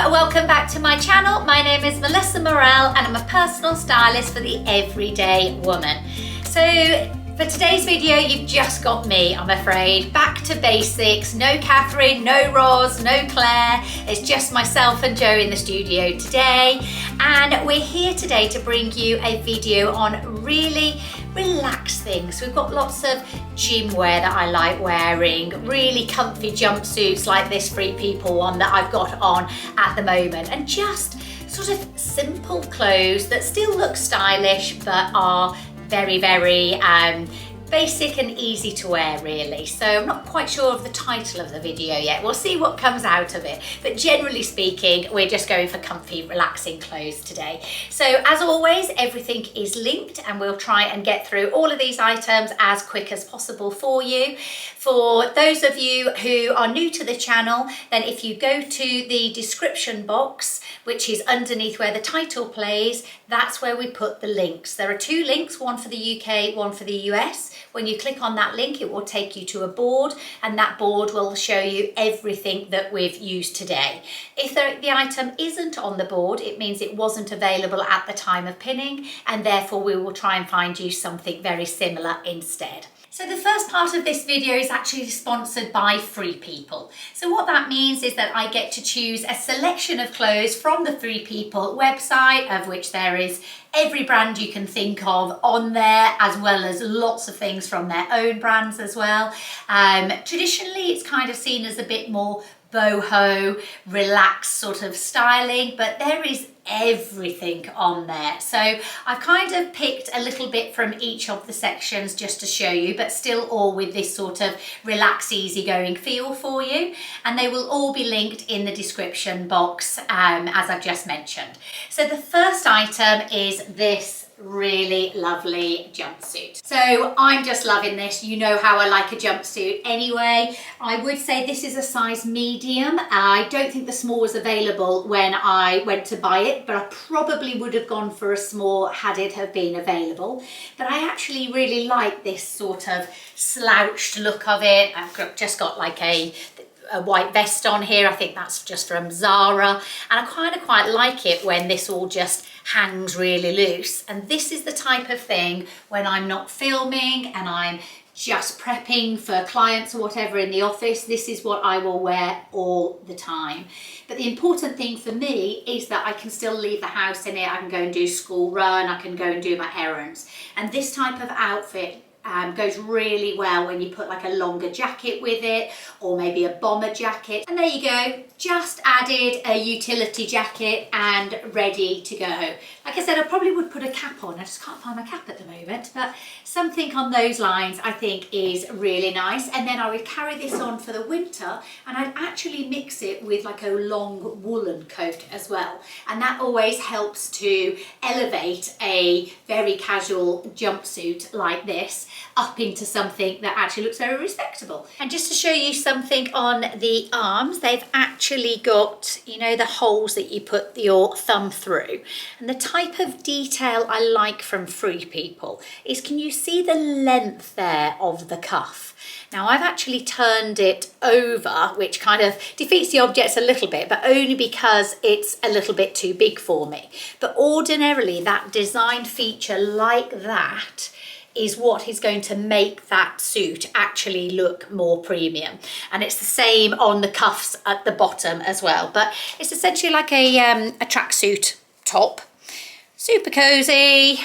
welcome back to my channel. My name is Melissa Morell and I'm a personal stylist for the everyday woman. So for today's video, you've just got me, I'm afraid. Back to basics, no Catherine, no Roz, no Claire. It's just myself and Joe in the studio today. And we're here today to bring you a video on really relaxed things. We've got lots of gym wear that I like wearing, really comfy jumpsuits like this Freepeople one that I've got on at the moment, and just sort of simple clothes that still look stylish but are very basic and easy to wear, really. So I'm not quite sure of the title of the video yet. We'll see what comes out of it. But generally speaking, we're just going for comfy, relaxing clothes today. So as always, everything is linked and we'll try and get through all of these items as quick as possible for you. For those of you who are new to the channel, then if you go to the description box, which is underneath where the title plays, that's where we put the links. There are two links, one for the UK, one for the US. When you click on that link, it will take you to a board, and that board will show you everything that we've used today. If the item isn't on the board, it means it wasn't available at the time of pinning, and therefore we will try and find you something very similar instead. So the first part of this video is actually sponsored by Freepeople. So what that means is that I get to choose a selection of clothes from the Freepeople website, of which there is every brand you can think of on there, as well as lots of things from their own brands as well. Traditionally, it's kind of seen as a bit more boho, relaxed sort of styling, but there is everything on there. So I've kind of picked a little bit from each of the sections just to show you, but still all with this sort of relaxed, easygoing feel for you. And they will all be linked in the description box, as I've just mentioned. So the first item is this really lovely jumpsuit. So I'm just loving this. You know how I like a jumpsuit anyway. I would say this is a size medium. I don't think the small was available when I went to buy it, but I probably would have gone for a small had it have been available. But I actually really like this sort of slouched look of it. I've just got like a white vest on here. I think that's just from Zara, and I kind of quite like it when this all just hangs really loose. And this is the type of thing when I'm not filming and I'm just prepping for clients or whatever in the office, this is what I will wear all the time. But the important thing for me is that I can still leave the house in it. I can go and do school run, I can go and do my errands. And this type of outfit goes really well when you put like a longer jacket with it, or maybe a bomber jacket. And there you go, just added a utility jacket and ready to go. Like I said, I probably would put a cap on. I just can't find my cap at the moment, but something on those lines I think is really nice. And then I would carry this on for the winter, and I'd actually mix it with like a long woolen coat as well. And that always helps to elevate a very casual jumpsuit like this up into something that actually looks very respectable. And just to show you something on the arms, they've actually got, you know, the holes that you put your thumb through. And the type of detail I like from Freepeople is, can you see the length there of the cuff? Now I've actually turned it over, which kind of defeats the object a little bit, but only because it's a little bit too big for me. But ordinarily that design feature like that is what is going to make that suit actually look more premium. And it's the same on the cuffs at the bottom as well. But it's essentially like a tracksuit top. Super cozy,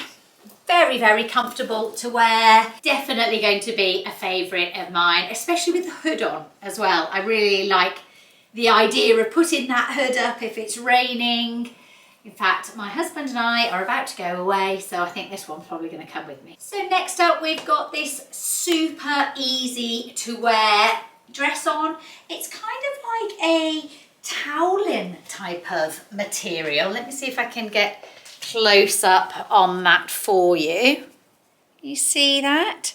very comfortable to wear. Definitely going to be a favourite of mine, especially with the hood on as well. I really like the idea of putting that hood up if it's raining. In fact, my husband and I are about to go away, so I think this one's probably going to come with me. So next up, we've got this super easy to wear dress on. It's kind of like a toweling type of material. Let me see if I can get close up on that for you. You see that?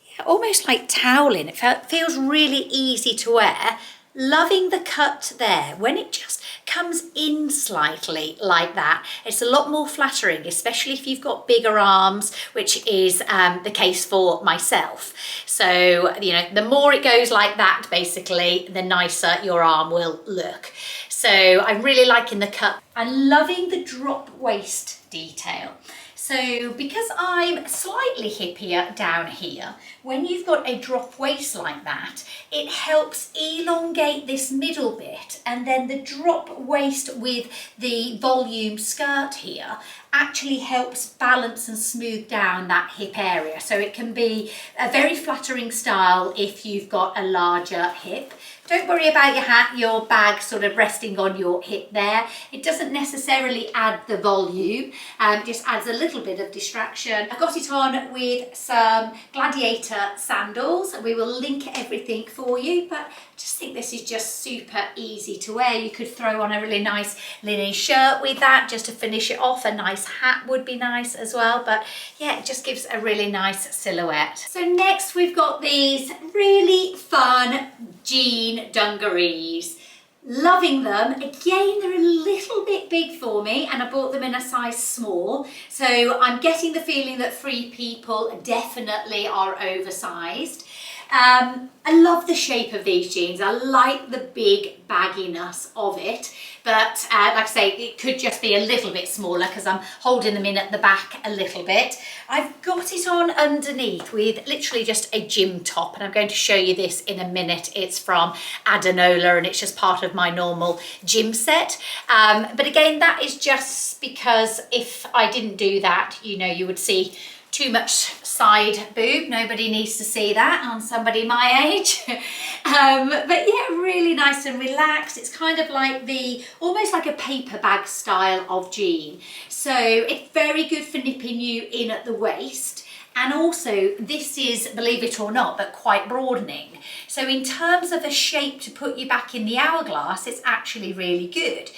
Yeah, almost like toweling. It feels really easy to wear. Loving the cut there. When it just comes in slightly like that. It's a lot more flattering, especially if you've got bigger arms, which is the case for myself. So, you know, the more it goes like that, basically, the nicer your arm will look. So I'm really liking the cut. I'm loving the drop waist detail. So because I'm slightly hippier down here, when you've got a drop waist like that, it helps elongate this middle bit, and then the drop waist with the volume skirt here actually helps balance and smooth down that hip area. So it can be a very flattering style if you've got a larger hip. Don't worry about your bag sort of resting on your hip there. It doesn't necessarily add the volume, just adds a little bit of distraction. I've got it on with some Gladiator sandals. We will link everything for you, but I just think this is just super easy to wear. You could throw on a really nice linen shirt with that just to finish it off. A nice hat would be nice as well, but yeah, it just gives a really nice silhouette. So next we've got these really fun jean dungarees. Loving them. Again, they're a little bit big for me, and I bought them in a size small, so I'm getting the feeling that Free People definitely are oversized. I love the shape of these jeans. I like the big bagginess of it, but like I say, it could just be a little bit smaller because I'm holding them in at the back a little bit. I've got it on underneath with literally just a gym top, and I'm going to show you this in a minute. It's from Adanola, and it's just part of my normal gym set. But again, that is just because if I didn't do that, you know, you would see too much side boob. Nobody needs to see that on somebody my age. But yeah, really nice and relaxed. It's kind of like almost like a paper bag style of jean. So it's very good for nipping you in at the waist. And also this is, believe it or not, but quite broadening. So in terms of a shape to put you back in the hourglass, it's actually really good.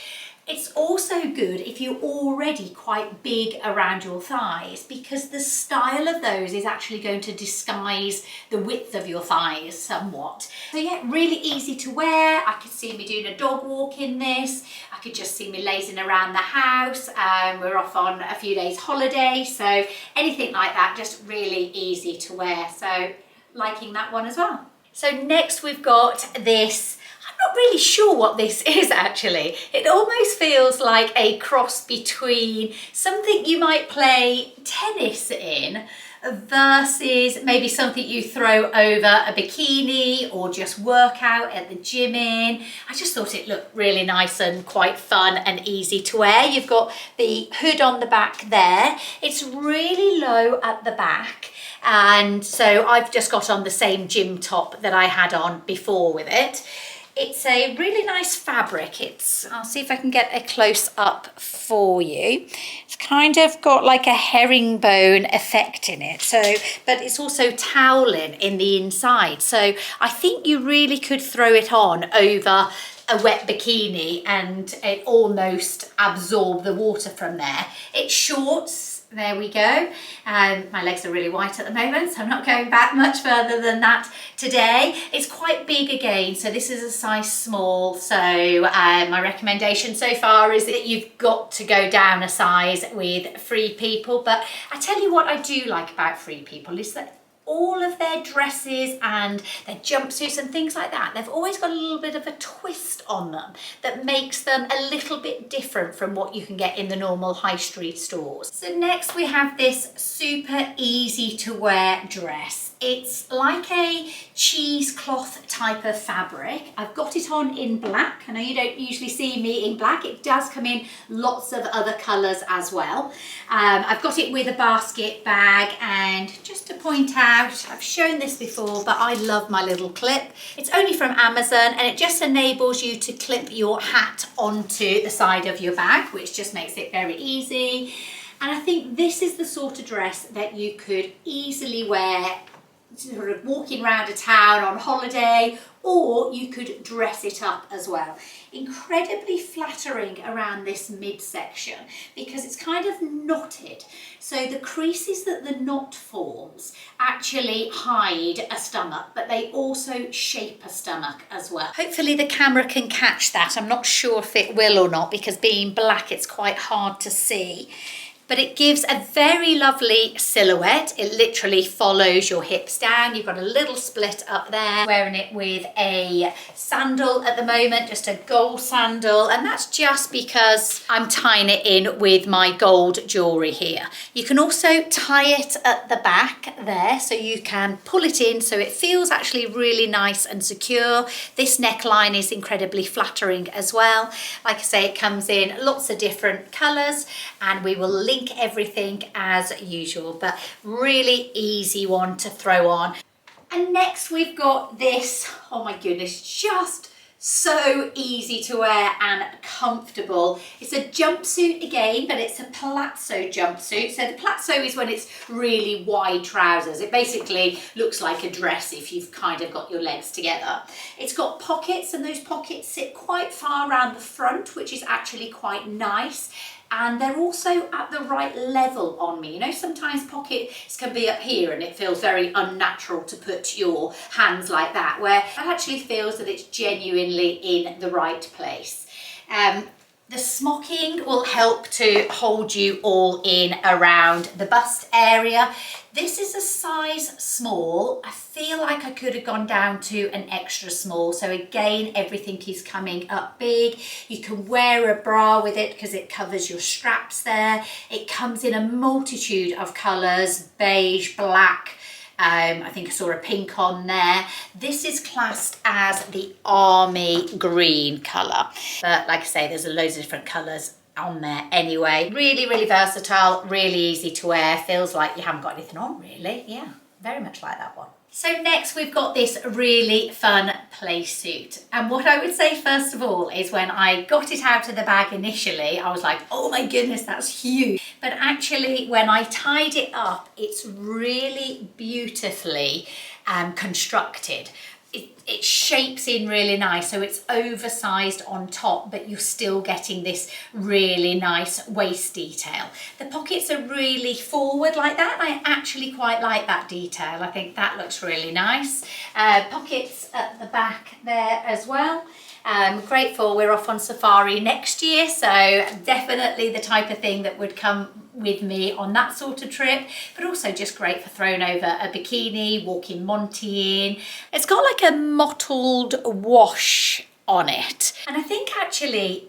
It's also good if you're already quite big around your thighs, because the style of those is actually going to disguise the width of your thighs somewhat. So yeah, really easy to wear. I could see me doing a dog walk in this. I could just see me lazing around the house. We're off on a few days holiday, so anything like that, just really easy to wear. So liking that one as well. So next we've got this. I'm not really sure what this is actually. It almost feels like a cross between something you might play tennis in versus maybe something you throw over a bikini or just work out at the gym in. I just thought it looked really nice and quite fun and easy to wear. You've got the hood on the back there. It's really low at the back. And so I've just got on the same gym top that I had on before with it. It's a really nice fabric. I'll see if I can get a close up for you. It's kind of got like a herringbone effect in it. But it's also toweling in the inside. So I think you really could throw it on over a wet bikini and it almost absorb the water from there. It's shorts. There we go. My legs are really white at the moment, so I'm not going back much further than that today. It's quite big again, so this is a size small. So my recommendation so far is that you've got to go down a size with Free People. But I tell you what I do like about Free People is that all of their dresses and their jumpsuits and things like that, they've always got a little bit of a twist on them that makes them a little bit different from what you can get in the normal high street stores. So next we have this super easy to wear dress. It's like a cheesecloth type of fabric. I've got it on in black. I know you don't usually see me in black. It does come in lots of other colours as well. I've got it with a basket bag, and just to point out, I've shown this before, but I love my little clip. It's only from Amazon, and it just enables you to clip your hat onto the side of your bag, which just makes it very easy. And I think this is the sort of dress that you could easily wear sort of walking around a town on holiday, or you could dress it up as well. Incredibly flattering around this midsection because it's kind of knotted. So the creases that the knot forms actually hide a stomach, but they also shape a stomach as well. Hopefully the camera can catch that. I'm not sure if it will or not because being black, it's quite hard to see. But it gives a very lovely silhouette. It literally follows your hips down. You've got a little split up there. Wearing it with a sandal at the moment, just a gold sandal. And that's just because I'm tying it in with my gold jewelry here. You can also tie it at the back there, so you can pull it in so it feels actually really nice and secure. This neckline is incredibly flattering as well. Like I say, it comes in lots of different colors, and we will link everything as usual, but really easy one to throw on. And next we've got this, oh my goodness, just so easy to wear and comfortable. It's a jumpsuit again, but it's a Palazzo jumpsuit. So the Palazzo is when it's really wide trousers. It basically looks like a dress if you've kind of got your legs together. It's got pockets, and those pockets sit quite far around the front, which is actually quite nice. And they're also at the right level on me. You know, sometimes pockets can be up here and it feels very unnatural to put your hands like that, where it actually feels that it's genuinely in the right place. The smocking will help to hold you all in around the bust area. This is a size small. I feel like I could have gone down to an extra small. So again, everything is coming up big. You can wear a bra with it because it covers your straps there. It comes in a multitude of colours, beige, black, I think I saw a pink on there. This is classed as the army green colour. But like I say, there's loads of different colours on there anyway. Really, really versatile, really easy to wear. Feels like you haven't got anything on really. Yeah, very much like that one. So next we've got this really fun play suit. And what I would say first of all is when I got it out of the bag initially, I was like, oh my goodness, that's huge. But actually when I tied it up, it's really beautifully constructed. It shapes in really nice, so it's oversized on top, but you're still getting this really nice waist detail. The pockets are really forward like that, and I actually quite like that detail. I think that looks really nice. Pockets at the back there as well. Grateful we're off on safari next year, so definitely the type of thing that would come with me on that sort of trip, but also just great for throwing over a bikini, walking Monty in. It's got like a mottled wash on it, and I think actually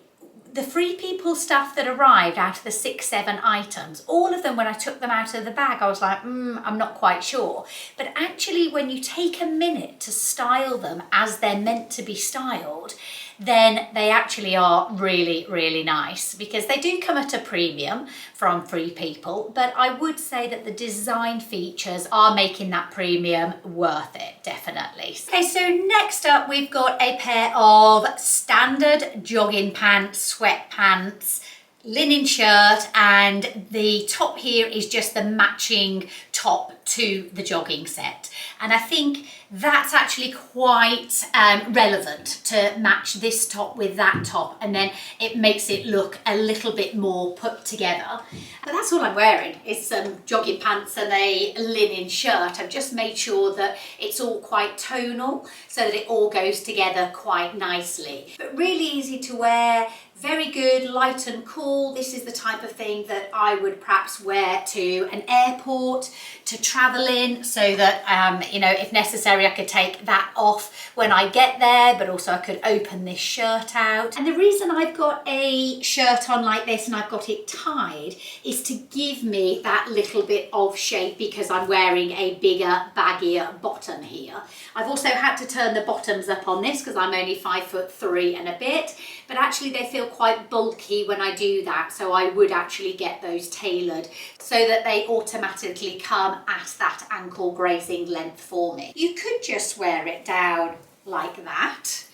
the Freepeople stuff that arrived out of the 6-7 items, all of them, when I took them out of the bag, I was like, I'm not quite sure. But actually, when you take a minute to style them as they're meant to be styled, then they actually are really, really nice, because they do come at a premium from Freepeople, but I would say that the design features are making that premium worth it, definitely. Okay, so next up we've got a pair of standard jogging pants, sweatpants, linen shirt, and the top here is just the matching top to the jogging set. And I think that's actually quite relevant to match this top with that top, and then it makes it look a little bit more put together. But that's all I'm wearing is some jogging pants and a linen shirt. I've just made sure that it's all quite tonal so that it all goes together quite nicely. But really easy to wear, very good, light and cool. This is the type of thing that I would perhaps wear to an airport, to travel in, so that, you know, if necessary, I could take that off when I get there, but also I could open this shirt out. And the reason I've got a shirt on like this and I've got it tied is to give me that little bit of shape, because I'm wearing a bigger, baggier bottom here. I've also had to turn the bottoms up on this because I'm only 5'3" and a bit, but actually they feel quite bulky when I do that, so I would actually get those tailored so that they automatically come at that ankle grazing length for me. You could just wear it down like that,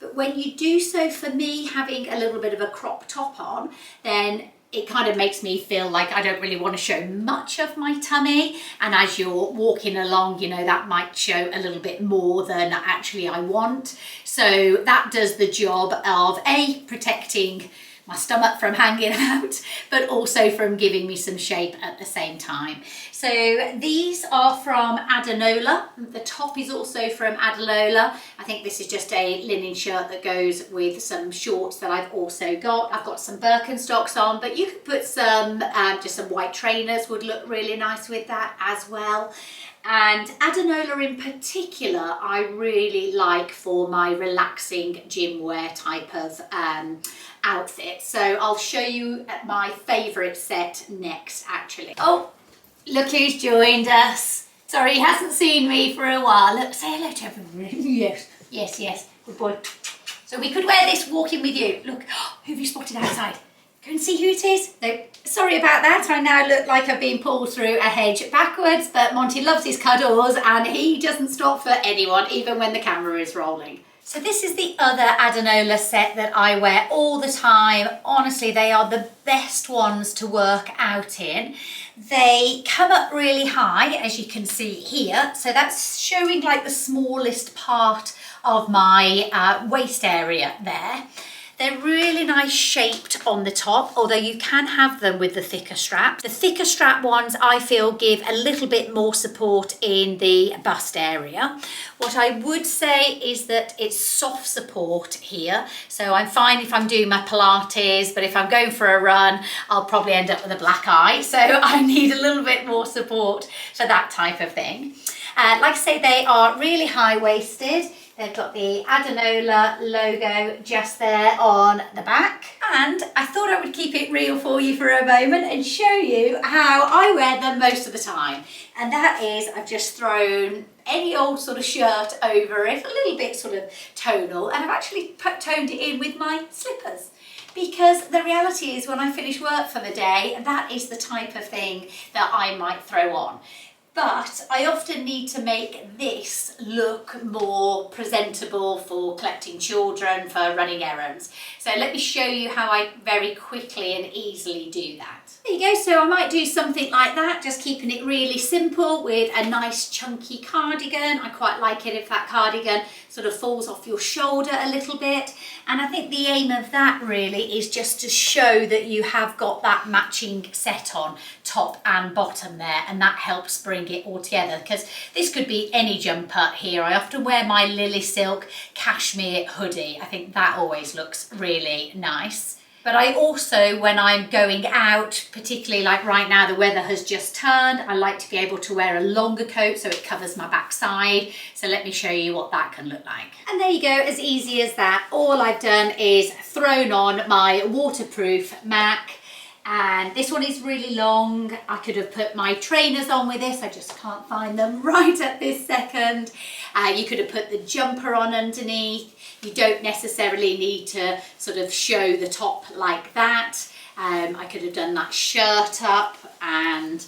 but when you do so, for me, having a little bit of a crop top on, then it kind of makes me feel like I don't really want to show much of my tummy, and as you're walking along, you know, that might show a little bit more than actually I want. So that does the job of protecting my stomach from hanging out, but also from giving me some shape at the same time. So these are from Adanola. The top is also from Adanola. I think this is just a linen shirt that goes with some shorts that I've also got. I've got some Birkenstocks on, but you could put some, just some white trainers would look really nice with that as well. And Adanola in particular, I really like for my relaxing gym wear type of outfit. So I'll show you my favourite set next, actually. Oh, look who's joined us. Sorry, he hasn't seen me for a while. Look, say hello to everyone. Yes, yes, yes, good boy. So we could wear this walking with you. Look, who have you spotted outside? Go and see who it is. No, sorry about that. I now look like I've been pulled through a hedge backwards, but Monty loves his cuddles and he doesn't stop for anyone, even when the camera is rolling. So this is the other Adanola set that I wear all the time. Honestly, they are the best ones to work out in. They come up really high, as you can see here. So that's showing like the smallest part of my waist area there. They're really nice shaped on the top, although you can have them with the thicker straps. The thicker strap ones I feel give a little bit more support in the bust area. What I would say is that it's soft support here. So I'm fine if I'm doing my Pilates, but if I'm going for a run, I'll probably end up with a black eye. So I need a little bit more support for that type of thing. Like I say, they are really high-waisted. They've got the Adanola logo just there on the back. And I thought I would keep it real for you for a moment and show you how I wear them most of the time. And that is, I've just thrown any old sort of shirt over it, a little bit sort of tonal, and I've actually toned it in with my slippers. Because the reality is when I finish work for the day, that is the type of thing that I might throw on. But I often need to make this look more presentable for collecting children, for running errands. So let me show you how I very quickly and easily do that. There you go, so I might do something like that, just keeping it really simple with a nice chunky cardigan. I quite like it if that cardigan sort of falls off your shoulder a little bit. And I think the aim of that really is just to show that you have got that matching set on, top and bottom there, and that helps bring it all together, because this could be any jumper here. I often wear my Lily Silk cashmere hoodie. I think that always looks really nice. But I also, when I'm going out, particularly like right now, the weather has just turned, I like to be able to wear a longer coat so it covers my backside. So let me show you what that can look like. And there you go, as easy as that. All I've done is thrown on my waterproof MAC. And this one is really long. I could have put my trainers on with this. I just can't find them right at this second. You could have put the jumper on underneath. You don't necessarily need to sort of show the top like that. I could have done that shirt up and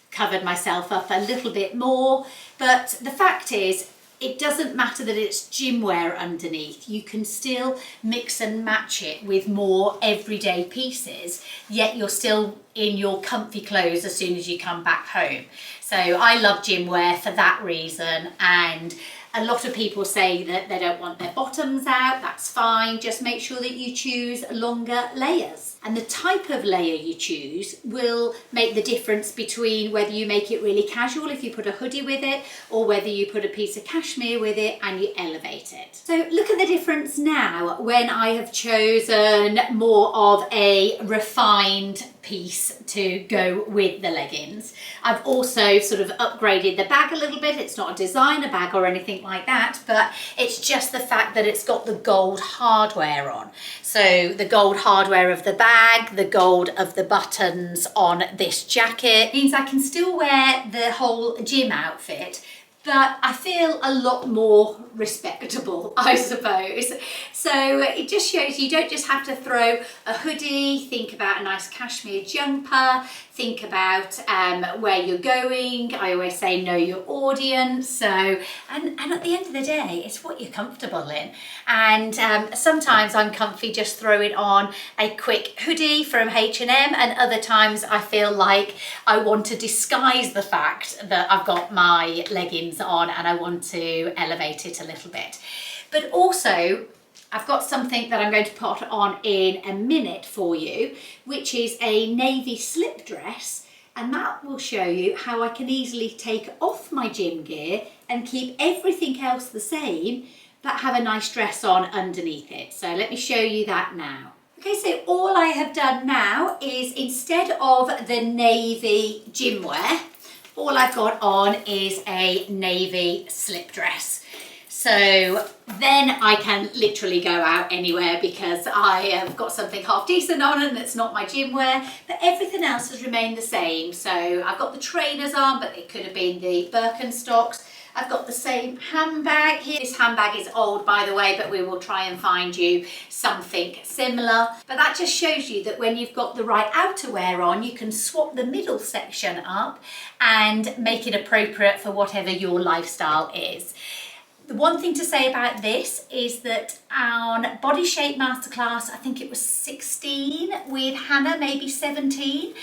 covered myself up a little bit more. But the fact is, it doesn't matter that it's gym wear underneath. You can still mix and match it with more everyday pieces, yet you're still in your comfy clothes as soon as you come back home. So I love gym wear for that reason, and a lot of people say that they don't want their bottoms out. That's fine. Just make sure that you choose longer layers. And the type of layer you choose will make the difference between whether you make it really casual if you put a hoodie with it, or whether you put a piece of cashmere with it and you elevate it. So look at the difference now when I have chosen more of a refined piece to go with the leggings. I've also sort of upgraded the bag a little bit. It's not a designer bag or anything like that, but it's just the fact that it's got the gold hardware on. So the gold hardware of the bag, the gold of the buttons on this jacket means I can still wear the whole gym outfit, but I feel a lot more respectable, I suppose. So it just shows you don't just have to throw a hoodie, think about a nice cashmere jumper, think about where you're going. I always say know your audience. So, and at the end of the day, it's what you're comfortable in. And sometimes I'm comfy just throwing on a quick hoodie from H&M, and other times I feel like I want to disguise the fact that I've got my leggings on and I want to elevate it a little bit. But also, I've got something that I'm going to put on in a minute for you, which is a navy slip dress, and that will show you how I can easily take off my gym gear and keep everything else the same, but have a nice dress on underneath it. So let me show you that now. Okay, so all I have done now is, instead of the navy gym wear, all I've got on is a navy slip dress. So then I can literally go out anywhere because I have got something half decent on and it's not my gym wear, but everything else has remained the same. So I've got the trainers on, but it could have been the Birkenstocks. I've got the same handbag here. This handbag is old, by the way, but we will try and find you something similar. But that just shows you that when you've got the right outerwear on, you can swap the middle section up and make it appropriate for whatever your lifestyle is. The one thing to say about this is that on Body Shape Masterclass, I think it was 16 with Hannah, maybe 17.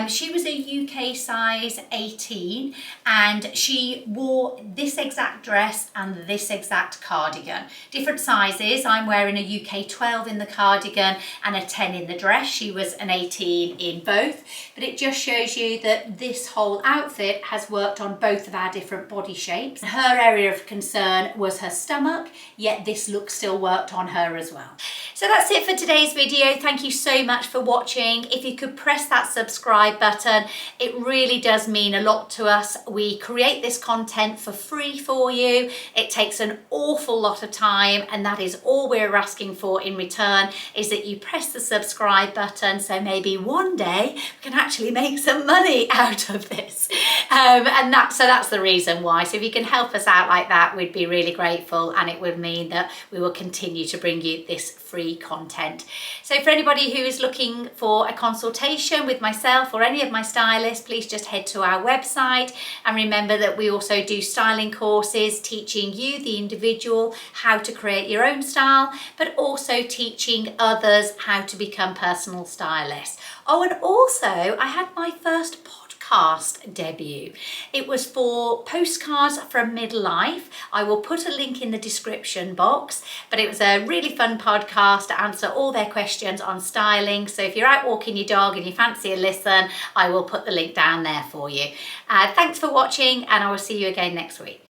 She was a UK size 18 and she wore this exact dress and this exact cardigan. Different sizes. I'm wearing a UK 12 in the cardigan and a 10 in the dress. She was an 18 in both, but it just shows you that this whole outfit has worked on both of our different body shapes. Her area of concern was her stomach, yet this look still worked on her as well. So that's it for today's video. Thank you so much for watching. If you could press that subscribe button, it really does mean a lot to us. We create this content for free for you. It takes an awful lot of time, and that is all we're asking for in return, is that you press the subscribe button, so maybe one day we can actually make some money out of this. So that's the reason why. So if you can help us out like that, we'd be really grateful, and it would mean that we will continue to bring you this free content. So for anybody who is looking for a consultation with myself or any of my stylists, please just head to our website, and remember that we also do styling courses teaching you, the individual, how to create your own style, but also teaching others how to become personal stylists. Oh, and also I had my first podcast debut. It was for Postcards from Midlife. I will put a link in the description box, but it was a really fun podcast to answer all their questions on styling. So if you're out walking your dog and you fancy a listen, I will put the link down there for you. Thanks for watching, and I will see you again next week.